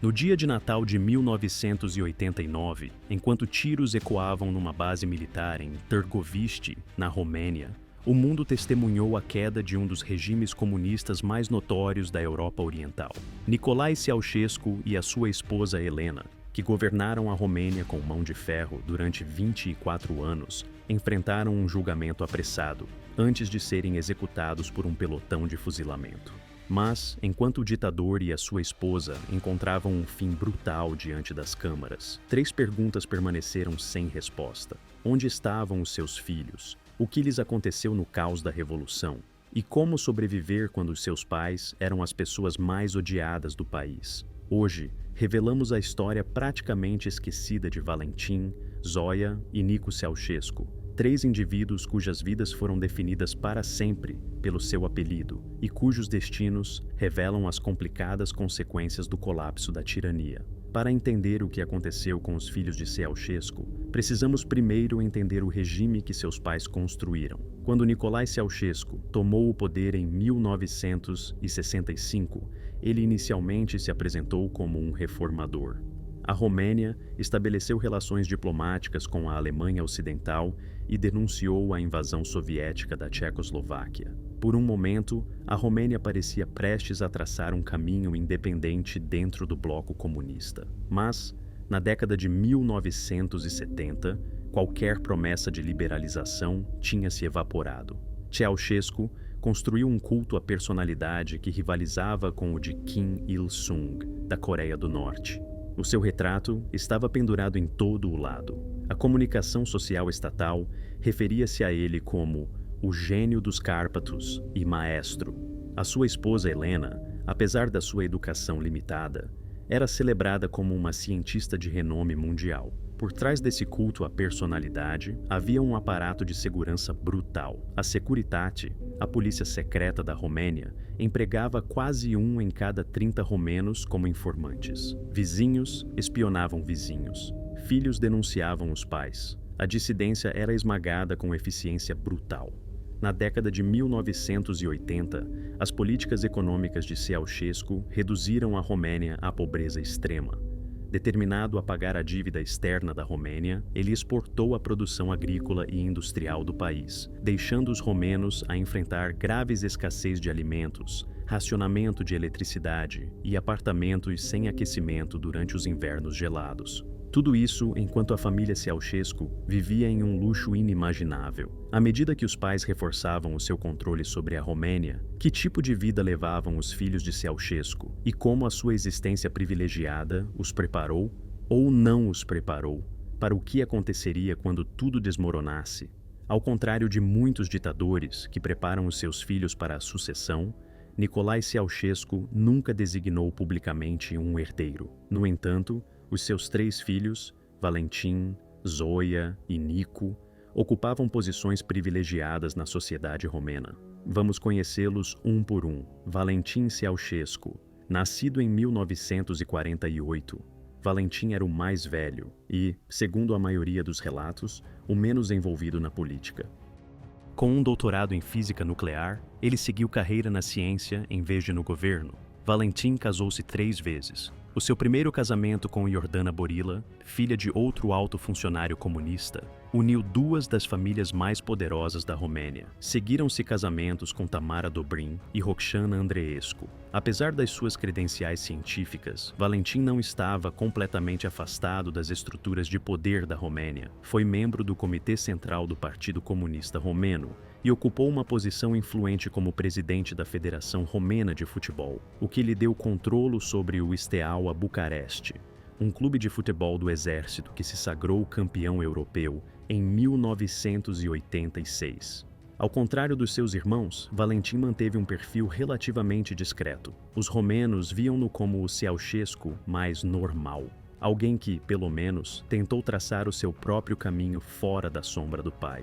No dia de Natal de 1989, enquanto tiros ecoavam numa base militar em Târgoviște, na Romênia, o mundo testemunhou a queda de um dos regimes comunistas mais notórios da Europa Oriental. Nicolae Ceausescu e a sua esposa Helena, que governaram a Romênia com mão de ferro durante 24 anos, enfrentaram um julgamento apressado, antes de serem executados por um pelotão de fuzilamento. Mas, enquanto o ditador e a sua esposa encontravam um fim brutal diante das câmaras, 3 perguntas permaneceram sem resposta. Onde estavam os seus filhos? O que lhes aconteceu no caos da Revolução? E como sobreviver quando seus pais eram as pessoas mais odiadas do país? Hoje, revelamos a história praticamente esquecida de Valentin, Zoia e Nicu Ceausescu, 3 indivíduos cujas vidas foram definidas para sempre pelo seu apelido e cujos destinos revelam as complicadas consequências do colapso da tirania. Para entender o que aconteceu com os filhos de Ceausescu, precisamos primeiro entender o regime que seus pais construíram. Quando Nicolae Ceausescu tomou o poder em 1965, ele inicialmente se apresentou como um reformador. A Romênia estabeleceu relações diplomáticas com a Alemanha Ocidental e denunciou a invasão soviética da Tchecoslováquia. Por um momento, a Romênia parecia prestes a traçar um caminho independente dentro do bloco comunista. Mas, na década de 1970, qualquer promessa de liberalização tinha se evaporado. Ceausescu construiu um culto à personalidade que rivalizava com o de Kim Il-sung, da Coreia do Norte. O seu retrato estava pendurado em todo o lado. A comunicação social estatal referia-se a ele como o gênio dos Cárpatos e maestro. A sua esposa Helena, apesar da sua educação limitada, era celebrada como uma cientista de renome mundial. Por trás desse culto à personalidade, havia um aparato de segurança brutal. A Securitate, a polícia secreta da Romênia, empregava quase 1 em cada 30 romenos como informantes. Vizinhos espionavam vizinhos. Filhos denunciavam os pais. A dissidência era esmagada com eficiência brutal. Na década de 1980, as políticas econômicas de Ceausescu reduziram a Romênia à pobreza extrema. Determinado a pagar a dívida externa da Romênia, ele exportou a produção agrícola e industrial do país, deixando os romenos a enfrentar graves escassez de alimentos, racionamento de eletricidade e apartamentos sem aquecimento durante os invernos gelados. Tudo isso enquanto a família Ceausescu vivia em um luxo inimaginável. À medida que os pais reforçavam o seu controle sobre a Romênia, que tipo de vida levavam os filhos de Ceausescu e como a sua existência privilegiada os preparou ou não os preparou para o que aconteceria quando tudo desmoronasse. Ao contrário de muitos ditadores que preparam os seus filhos para a sucessão, Nicolae Ceausescu nunca designou publicamente um herdeiro. No entanto, os seus 3 filhos, Valentin, Zoia e Nicu, ocupavam posições privilegiadas na sociedade romena. Vamos conhecê-los um por um. Valentin Ceausescu, nascido em 1948, Valentin era o mais velho e, segundo a maioria dos relatos, o menos envolvido na política. Com um doutorado em física nuclear, ele seguiu carreira na ciência em vez de no governo. Valentin casou-se 3 vezes. O seu primeiro casamento com Iordana Borila, filha de outro alto funcionário comunista, uniu 2 das famílias mais poderosas da Romênia. Seguiram-se casamentos com Tamara Dobrin e Roxana Andreescu. Apesar das suas credenciais científicas, Valentin não estava completamente afastado das estruturas de poder da Romênia. Foi membro do Comitê Central do Partido Comunista Romeno e ocupou uma posição influente como presidente da Federação Romena de Futebol, o que lhe deu controle sobre o Steaua Bucareste, um clube de futebol do exército que se sagrou campeão europeu em 1986. Ao contrário dos seus irmãos, Valentin manteve um perfil relativamente discreto. Os romenos viam-no como o Ceausescu mais normal, alguém que, pelo menos, tentou traçar o seu próprio caminho fora da sombra do pai.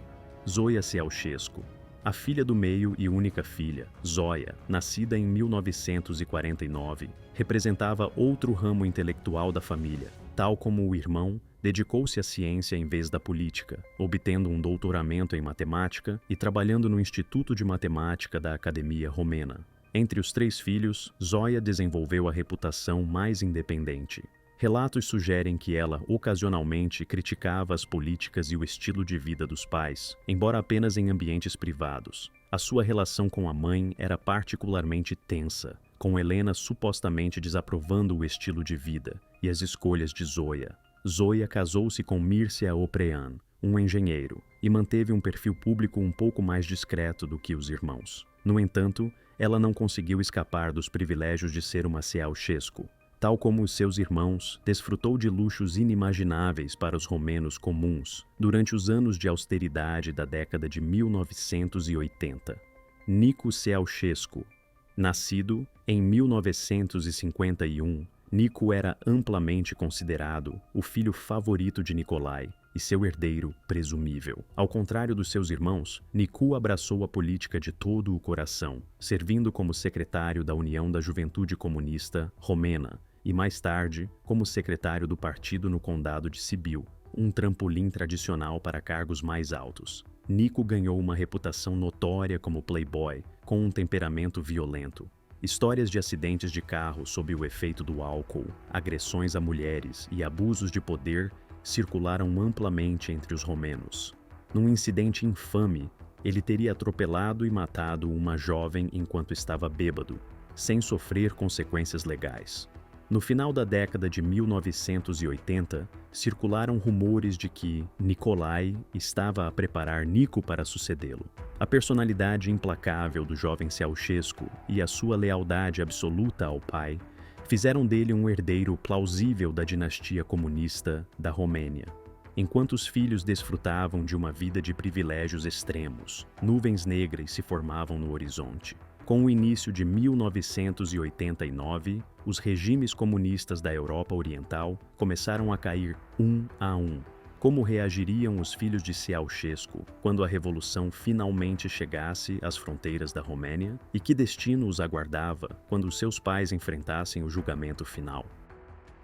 Zoia Ceausescu, a filha do meio e única filha, Zoia, nascida em 1949, representava outro ramo intelectual da família. Tal como o irmão, dedicou-se à ciência em vez da política, obtendo um doutoramento em matemática e trabalhando no Instituto de Matemática da Academia Romena. Entre os 3 filhos, Zoya desenvolveu a reputação mais independente. Relatos sugerem que ela ocasionalmente criticava as políticas e o estilo de vida dos pais, embora apenas em ambientes privados. A sua relação com a mãe era particularmente tensa, com Helena supostamente desaprovando o estilo de vida e as escolhas de Zoya. Zoya casou-se com Mircea Oprean, um engenheiro, e manteve um perfil público um pouco mais discreto do que os irmãos. No entanto, ela não conseguiu escapar dos privilégios de ser uma Ceausescu. Tal como os seus irmãos, desfrutou de luxos inimagináveis para os romenos comuns durante os anos de austeridade da década de 1980. Nicu Ceausescu. Nascido em 1951, Nicu era amplamente considerado o filho favorito de Nicolai e seu herdeiro presumível. Ao contrário dos seus irmãos, Nicu abraçou a política de todo o coração, servindo como secretário da União da Juventude Comunista Romena e, mais tarde, como secretário do partido no Condado de Sibiu, um trampolim tradicional para cargos mais altos. Nicu ganhou uma reputação notória como playboy, com um temperamento violento. Histórias de acidentes de carro sob o efeito do álcool, agressões a mulheres e abusos de poder circularam amplamente entre os romenos. Num incidente infame, ele teria atropelado e matado uma jovem enquanto estava bêbado, sem sofrer consequências legais. No final da década de 1980, circularam rumores de que Nicolai estava a preparar Nicu para sucedê-lo. A personalidade implacável do jovem Ceausescu e a sua lealdade absoluta ao pai fizeram dele um herdeiro plausível da dinastia comunista da Romênia. Enquanto os filhos desfrutavam de uma vida de privilégios extremos, nuvens negras se formavam no horizonte. Com o início de 1989, os regimes comunistas da Europa Oriental começaram a cair um a um. Como reagiriam os filhos de Ceausescu quando a revolução finalmente chegasse às fronteiras da Romênia? E que destino os aguardava quando seus pais enfrentassem o julgamento final?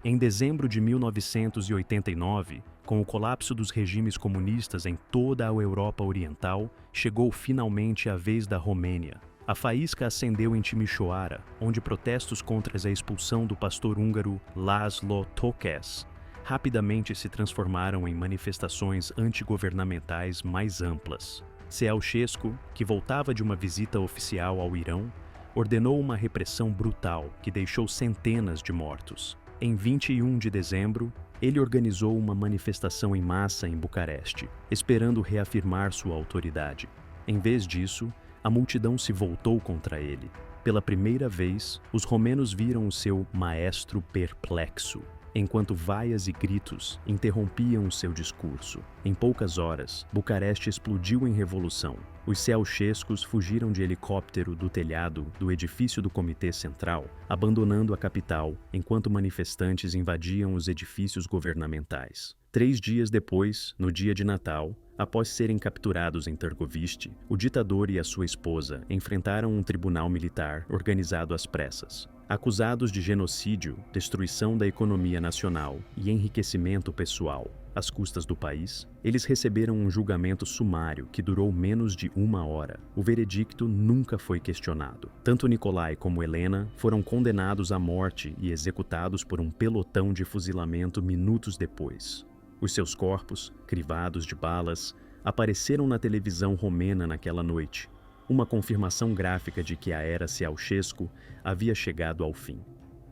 Em dezembro de 1989, com o colapso dos regimes comunistas em toda a Europa Oriental, chegou finalmente a vez da Romênia. A faísca acendeu em Timișoara, onde protestos contra a expulsão do pastor húngaro László Tokes rapidamente se transformaram em manifestações antigovernamentais mais amplas. Ceausescu, que voltava de uma visita oficial ao Irão, ordenou uma repressão brutal que deixou centenas de mortos. Em 21 de dezembro, ele organizou uma manifestação em massa em Bucareste, esperando reafirmar sua autoridade. Em vez disso, a multidão se voltou contra ele. Pela primeira vez, os romenos viram o seu maestro perplexo, enquanto vaias e gritos interrompiam o seu discurso. Em poucas horas, Bucareste explodiu em revolução. Os Ceausescus fugiram de helicóptero do telhado do edifício do Comitê Central, abandonando a capital, enquanto manifestantes invadiam os edifícios governamentais. 3 dias depois, no dia de Natal, após serem capturados em Târgoviște, o ditador e a sua esposa enfrentaram um tribunal militar organizado às pressas. Acusados de genocídio, destruição da economia nacional e enriquecimento pessoal às custas do país, eles receberam um julgamento sumário que durou menos de 1 hora. O veredicto nunca foi questionado. Tanto Nicolai como Helena foram condenados à morte e executados por um pelotão de fuzilamento minutos depois. Os seus corpos, crivados de balas, apareceram na televisão romena naquela noite, uma confirmação gráfica de que a era Ceausescu havia chegado ao fim.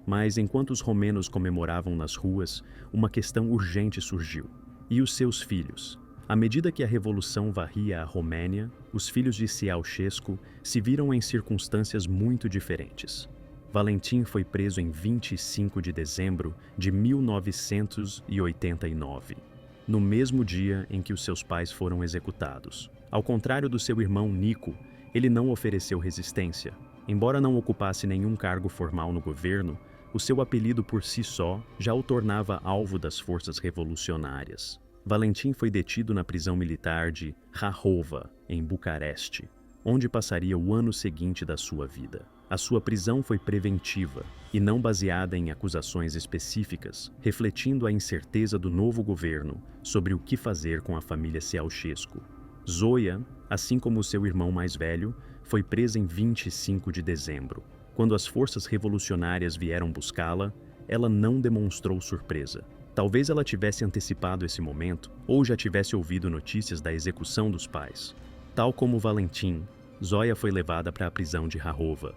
Mas enquanto os romenos comemoravam nas ruas, uma questão urgente surgiu. E os seus filhos? À medida que a revolução varria a Romênia, os filhos de Ceausescu se viram em circunstâncias muito diferentes. Valentin foi preso em 25 de dezembro de 1989, no mesmo dia em que os seus pais foram executados. Ao contrário do seu irmão Nicu, ele não ofereceu resistência. Embora não ocupasse nenhum cargo formal no governo, o seu apelido por si só já o tornava alvo das forças revolucionárias. Valentin foi detido na prisão militar de Rahova, em Bucareste, onde passaria o ano seguinte da sua vida. A sua prisão foi preventiva e não baseada em acusações específicas, refletindo a incerteza do novo governo sobre o que fazer com a família Ceausescu. Zoya, assim como seu irmão mais velho, foi presa em 25 de dezembro. Quando as forças revolucionárias vieram buscá-la, ela não demonstrou surpresa. Talvez ela tivesse antecipado esse momento ou já tivesse ouvido notícias da execução dos pais. Tal como Valentim, Zoya foi levada para a prisão de Rahova.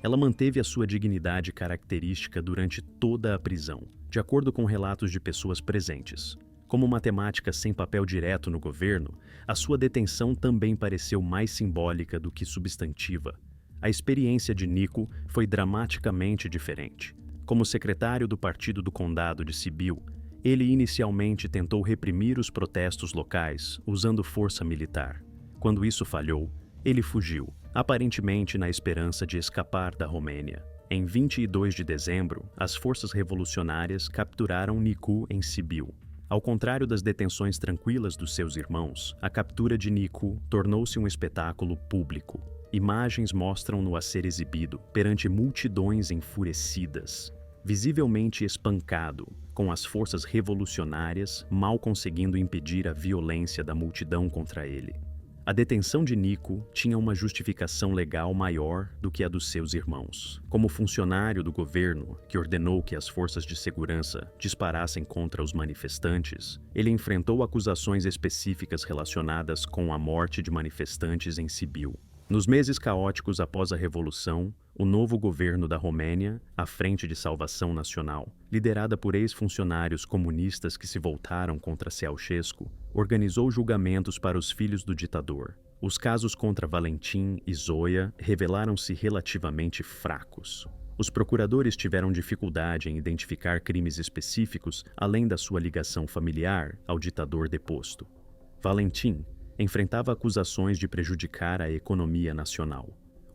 Ela manteve a sua dignidade característica durante toda a prisão, de acordo com relatos de pessoas presentes. Como matemática sem papel direto no governo, a sua detenção também pareceu mais simbólica do que substantiva. A experiência de Nico foi dramaticamente diferente. Como secretário do Partido do Condado de Sibiu, ele inicialmente tentou reprimir os protestos locais usando força militar. Quando isso falhou, ele fugiu, aparentemente na esperança de escapar da Romênia. Em 22 de dezembro, as forças revolucionárias capturaram Nicu em Sibiu. Ao contrário das detenções tranquilas dos seus irmãos, a captura de Nicu tornou-se um espetáculo público. Imagens mostram-no a ser exibido perante multidões enfurecidas, visivelmente espancado, com as forças revolucionárias mal conseguindo impedir a violência da multidão contra ele. A detenção de Nico tinha uma justificação legal maior do que a dos seus irmãos. Como funcionário do governo que ordenou que as forças de segurança disparassem contra os manifestantes, ele enfrentou acusações específicas relacionadas com a morte de manifestantes em Sibiu. Nos meses caóticos após a Revolução, o novo governo da Romênia, a Frente de Salvação Nacional, liderada por ex-funcionários comunistas que se voltaram contra Ceausescu, organizou julgamentos para os filhos do ditador. Os casos contra Valentim e Zoya revelaram-se relativamente fracos. Os procuradores tiveram dificuldade em identificar crimes específicos além da sua ligação familiar ao ditador deposto. Valentim enfrentava acusações de prejudicar a economia nacional.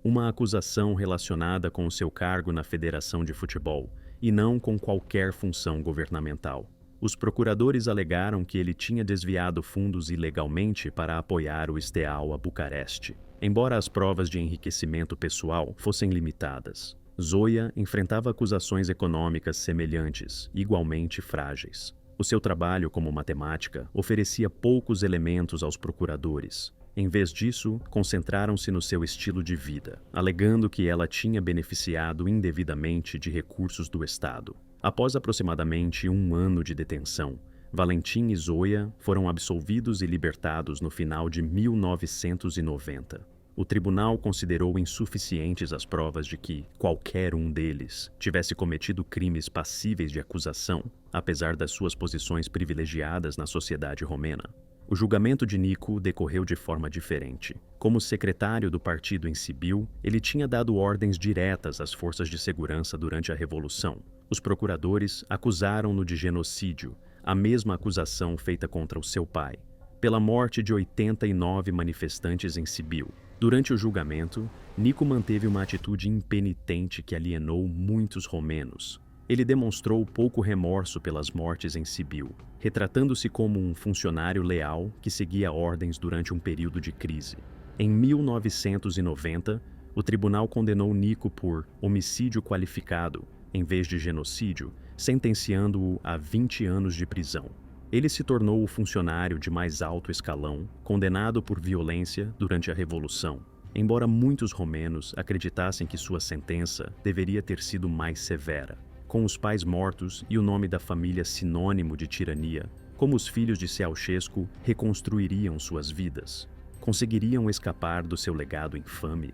Uma acusação relacionada com o seu cargo na Federação de Futebol, e não com qualquer função governamental. Os procuradores alegaram que ele tinha desviado fundos ilegalmente para apoiar o Steaua Bucareste, embora as provas de enriquecimento pessoal fossem limitadas. Zoya enfrentava acusações econômicas semelhantes, igualmente frágeis. O seu trabalho como matemática oferecia poucos elementos aos procuradores. Em vez disso, concentraram-se no seu estilo de vida, alegando que ela tinha beneficiado indevidamente de recursos do Estado. Após aproximadamente 1 ano de detenção, Valentim e Zoya foram absolvidos e libertados no final de 1990. O tribunal considerou insuficientes as provas de que qualquer um deles tivesse cometido crimes passíveis de acusação, apesar das suas posições privilegiadas na sociedade romena. O julgamento de Nico decorreu de forma diferente. Como secretário do partido em Sibiu, ele tinha dado ordens diretas às forças de segurança durante a Revolução. Os procuradores acusaram-no de genocídio, a mesma acusação feita contra o seu pai, pela morte de 89 manifestantes em Sibiu. Durante o julgamento, Nico manteve uma atitude impenitente que alienou muitos romenos. Ele demonstrou pouco remorso pelas mortes em Sibiu, retratando-se como um funcionário leal que seguia ordens durante um período de crise. Em 1990, o tribunal condenou Nico por homicídio qualificado, em vez de genocídio, sentenciando-o a 20 anos de prisão. Ele se tornou o funcionário de mais alto escalão, condenado por violência durante a Revolução, embora muitos romenos acreditassem que sua sentença deveria ter sido mais severa. Com os pais mortos e o nome da família sinônimo de tirania, como os filhos de Ceausescu reconstruiriam suas vidas? Conseguiriam escapar do seu legado infame?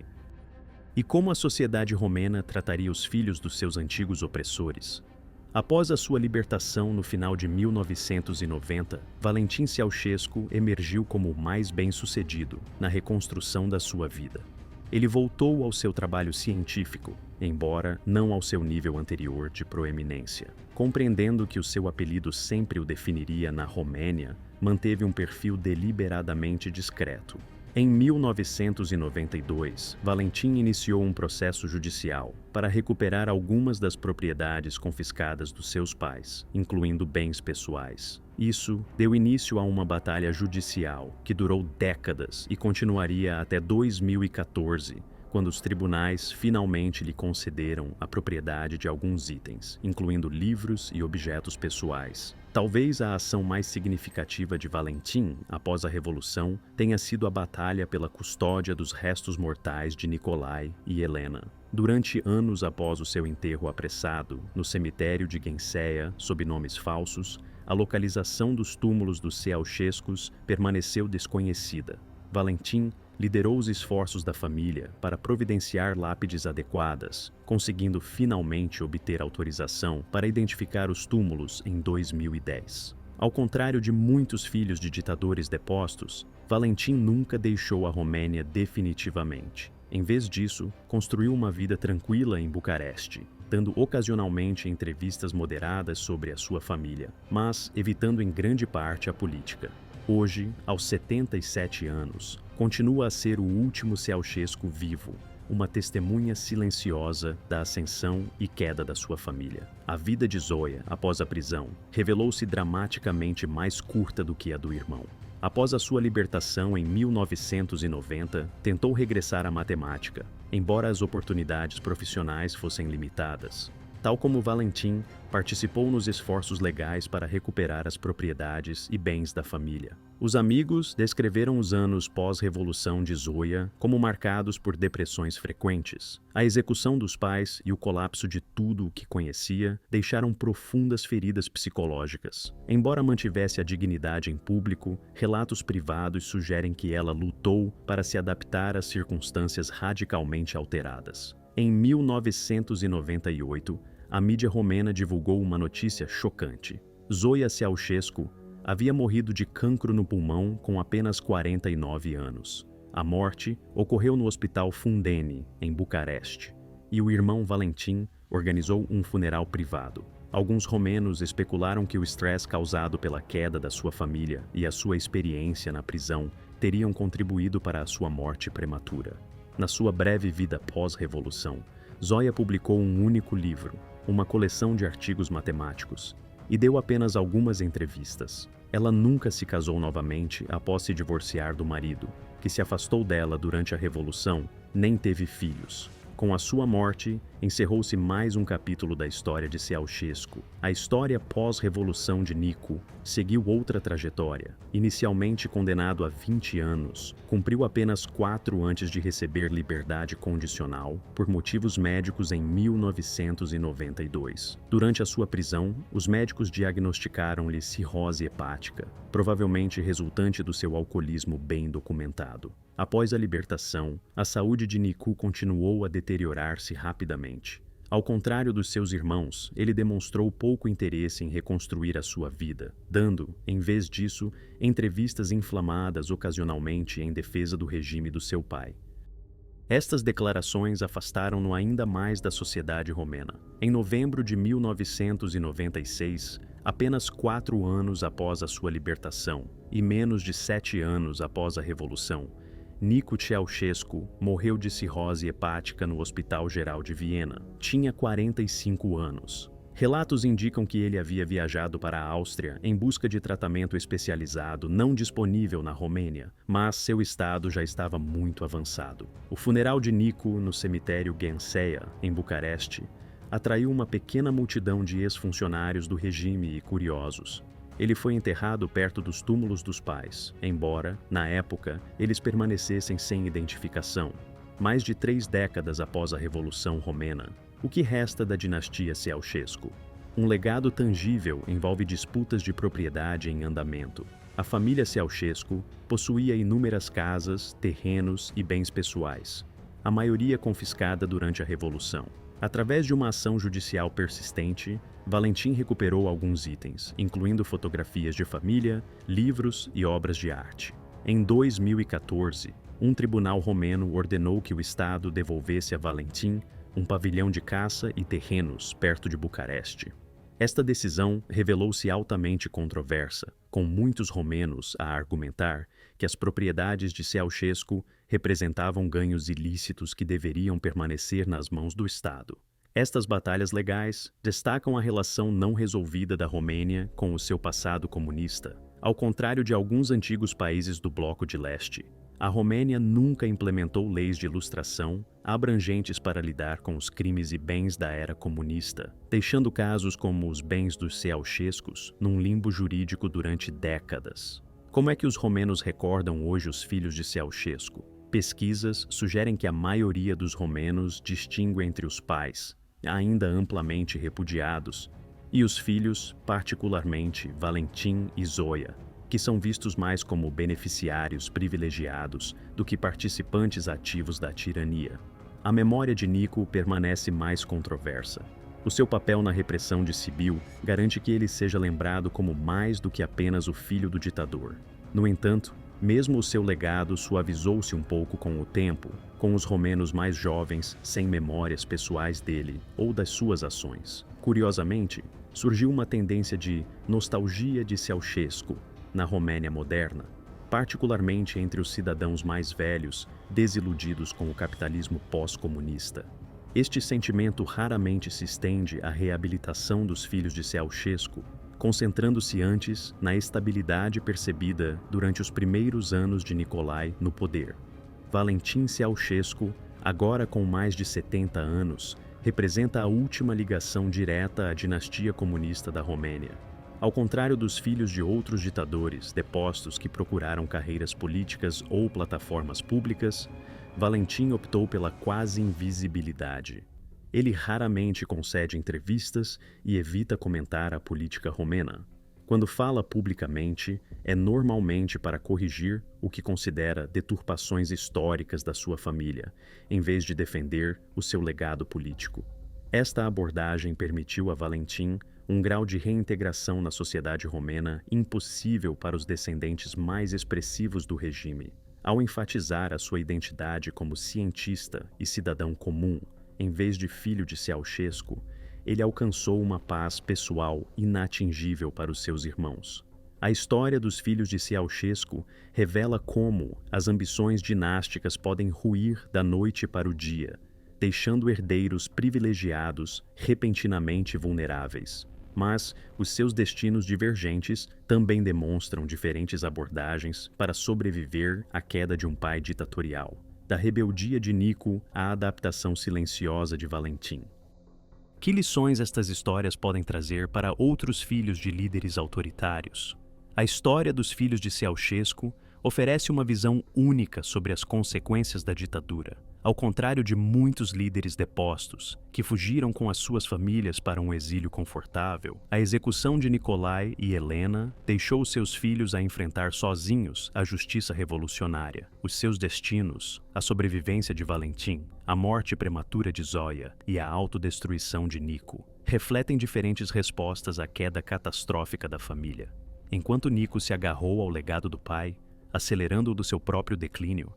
E como a sociedade romena trataria os filhos dos seus antigos opressores? Após a sua libertação no final de 1990, Valentim Ceausescu emergiu como o mais bem-sucedido na reconstrução da sua vida. Ele voltou ao seu trabalho científico, embora não ao seu nível anterior de proeminência. Compreendendo que o seu apelido sempre o definiria na Romênia, manteve um perfil deliberadamente discreto. Em 1992, Valentim iniciou um processo judicial para recuperar algumas das propriedades confiscadas dos seus pais, incluindo bens pessoais. Isso deu início a uma batalha judicial que durou décadas e continuaria até 2014, quando os tribunais finalmente lhe concederam a propriedade de alguns itens, incluindo livros e objetos pessoais. Talvez a ação mais significativa de Valentin após a Revolução tenha sido a batalha pela custódia dos restos mortais de Nicolai e Helena. Durante anos após o seu enterro apressado no cemitério de Genseia, sob nomes falsos, a localização dos túmulos dos Ceaușescus permaneceu desconhecida. Valentin liderou os esforços da família para providenciar lápides adequadas, conseguindo finalmente obter autorização para identificar os túmulos em 2010. Ao contrário de muitos filhos de ditadores depostos, Valentin nunca deixou a Romênia definitivamente. Em vez disso, construiu uma vida tranquila em Bucareste, dando ocasionalmente entrevistas moderadas sobre a sua família, mas evitando em grande parte a política. Hoje, aos 77 anos, continua a ser o último Ceaușescu vivo, uma testemunha silenciosa da ascensão e queda da sua família. A vida de Zoia, após a prisão, revelou-se dramaticamente mais curta do que a do irmão. Após a sua libertação em 1990, tentou regressar à matemática, embora as oportunidades profissionais fossem limitadas. Tal como Valentin, participou nos esforços legais para recuperar as propriedades e bens da família. Os amigos descreveram os anos pós-revolução de Zoia como marcados por depressões frequentes. A execução dos pais e o colapso de tudo o que conhecia deixaram profundas feridas psicológicas. Embora mantivesse a dignidade em público, relatos privados sugerem que ela lutou para se adaptar às circunstâncias radicalmente alteradas. Em 1998, a mídia romena divulgou uma notícia chocante. Zoia Ceaușescu havia morrido de cancro no pulmão com apenas 49 anos. A morte ocorreu no Hospital Fundeni, em Bucareste, e o irmão Valentin organizou um funeral privado. Alguns romenos especularam que o estresse causado pela queda da sua família e a sua experiência na prisão teriam contribuído para a sua morte prematura. Na sua breve vida pós-revolução, Zoia publicou um único livro, uma coleção de artigos matemáticos, e deu apenas algumas entrevistas. Ela nunca se casou novamente após se divorciar do marido, que se afastou dela durante a Revolução, nem teve filhos. Com a sua morte, encerrou-se mais um capítulo da história de Ceaușescu. A história pós-revolução de Nicu seguiu outra trajetória. Inicialmente condenado a 20 anos, cumpriu apenas 4 antes de receber liberdade condicional por motivos médicos em 1992. Durante a sua prisão, os médicos diagnosticaram-lhe cirrose hepática, provavelmente resultante do seu alcoolismo bem documentado. Após a libertação, a saúde de Nicu continuou a deteriorar-se rapidamente. Ao contrário dos seus irmãos, ele demonstrou pouco interesse em reconstruir a sua vida, dando, em vez disso, entrevistas inflamadas ocasionalmente em defesa do regime do seu pai. Estas declarações afastaram-no ainda mais da sociedade romena. Em novembro de 1996, apenas 4 anos após a sua libertação e menos de 7 anos após a Revolução, Nicu Ceaușescu morreu de cirrose hepática no Hospital Geral de Viena. Tinha 45 anos. Relatos indicam que ele havia viajado para a Áustria em busca de tratamento especializado não disponível na Romênia, mas seu estado já estava muito avançado. O funeral de Nicu no cemitério Genseia, em Bucareste, atraiu uma pequena multidão de ex-funcionários do regime e curiosos. Ele foi enterrado perto dos túmulos dos pais, embora, na época, eles permanecessem sem identificação. Mais de 3 décadas após a Revolução Romena, o que resta da dinastia Ceaușescu? Um legado tangível envolve disputas de propriedade em andamento. A família Ceaușescu possuía inúmeras casas, terrenos e bens pessoais, a maioria confiscada durante a Revolução. Através de uma ação judicial persistente, Valentin recuperou alguns itens, incluindo fotografias de família, livros e obras de arte. Em 2014, um tribunal romeno ordenou que o Estado devolvesse a Valentin um pavilhão de caça e terrenos perto de Bucareste. Esta decisão revelou-se altamente controversa, com muitos romenos a argumentar que as propriedades de Ceaușescu representavam ganhos ilícitos que deveriam permanecer nas mãos do Estado. Estas batalhas legais destacam a relação não resolvida da Romênia com o seu passado comunista. Ao contrário de alguns antigos países do Bloco de Leste, A Romênia nunca implementou leis de ilustração abrangentes para lidar com os crimes e bens da era comunista, deixando casos como os bens dos Ceaușescus num limbo jurídico durante décadas. Como é que os romenos recordam hoje os filhos de Ceaușescu? Pesquisas sugerem que a maioria dos romenos distingue entre os pais, ainda amplamente repudiados, e os filhos, particularmente Valentim e Zoia, que são vistos mais como beneficiários privilegiados do que participantes ativos da tirania. A memória de Nico permanece mais controversa. O seu papel na repressão de Sibiu garante que ele seja lembrado como mais do que apenas o filho do ditador. No entanto, mesmo o seu legado suavizou-se um pouco com o tempo, com os romenos mais jovens sem memórias pessoais dele ou das suas ações. Curiosamente, surgiu uma tendência de nostalgia de Ceaușescu na Romênia moderna, particularmente entre os cidadãos mais velhos, desiludidos com o capitalismo pós-comunista. Este sentimento raramente se estende à reabilitação dos filhos de Ceaușescu, concentrando-se antes na estabilidade percebida durante os primeiros anos de Nicolae no poder. Valentim Ceaușescu, agora com mais de 70 anos, representa a última ligação direta à dinastia comunista da Romênia. Ao contrário dos filhos de outros ditadores depostos que procuraram carreiras políticas ou plataformas públicas, Valentim optou pela quase invisibilidade. Ele raramente concede entrevistas e evita comentar a política romena. Quando fala publicamente, é normalmente para corrigir o que considera deturpações históricas da sua família, em vez de defender o seu legado político. Esta abordagem permitiu a Valentim um grau de reintegração na sociedade romena impossível para os descendentes mais expressivos do regime. Ao enfatizar a sua identidade como cientista e cidadão comum, em vez de filho de Ceaușescu, ele alcançou uma paz pessoal inatingível para os seus irmãos. A história dos filhos de Ceaușescu revela como as ambições dinásticas podem ruir da noite para o dia, deixando herdeiros privilegiados repentinamente vulneráveis. Mas os seus destinos divergentes também demonstram diferentes abordagens para sobreviver à queda de um pai ditatorial, da rebeldia de Nico à adaptação silenciosa de Valentim. Que lições estas histórias podem trazer para outros filhos de líderes autoritários? A história dos filhos de Ceaușescu oferece uma visão única sobre as consequências da ditadura. Ao contrário de muitos líderes depostos, que fugiram com as suas famílias para um exílio confortável, a execução de Nicolae e Helena deixou seus filhos a enfrentar sozinhos a justiça revolucionária, os seus destinos, a sobrevivência de Valentim, a morte prematura de Zoia e a autodestruição de Nico, refletem diferentes respostas à queda catastrófica da família. Enquanto Nico se agarrou ao legado do pai, acelerando-o do seu próprio declínio,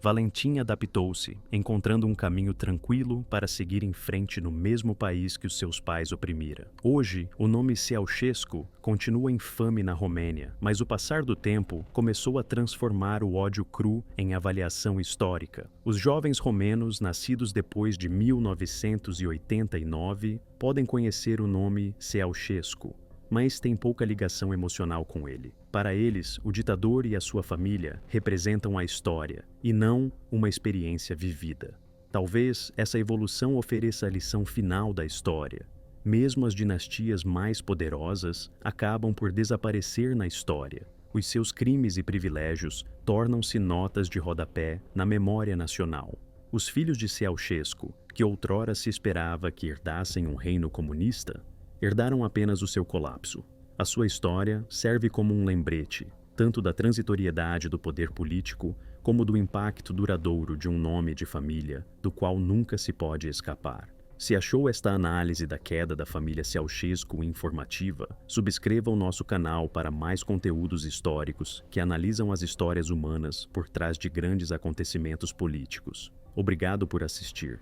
Valentim adaptou-se, encontrando um caminho tranquilo para seguir em frente no mesmo país que os seus pais oprimira. Hoje, o nome Ceaușescu continua infame na Romênia, mas o passar do tempo começou a transformar o ódio cru em avaliação histórica. Os jovens romenos nascidos depois de 1989 podem conhecer o nome Ceaușescu, mas têm pouca ligação emocional com ele. Para eles, o ditador e a sua família representam a história, e não uma experiência vivida. Talvez essa evolução ofereça a lição final da história. Mesmo as dinastias mais poderosas acabam por desaparecer na história. Os seus crimes e privilégios tornam-se notas de rodapé na memória nacional. Os filhos de Ceaușescu, que outrora se esperava que herdassem um reino comunista, herdaram apenas o seu colapso. A sua história serve como um lembrete, tanto da transitoriedade do poder político, como do impacto duradouro de um nome de família, do qual nunca se pode escapar. Se achou esta análise da queda da família Ceaușescu informativa, subscreva o nosso canal para mais conteúdos históricos que analisam as histórias humanas por trás de grandes acontecimentos políticos. Obrigado por assistir.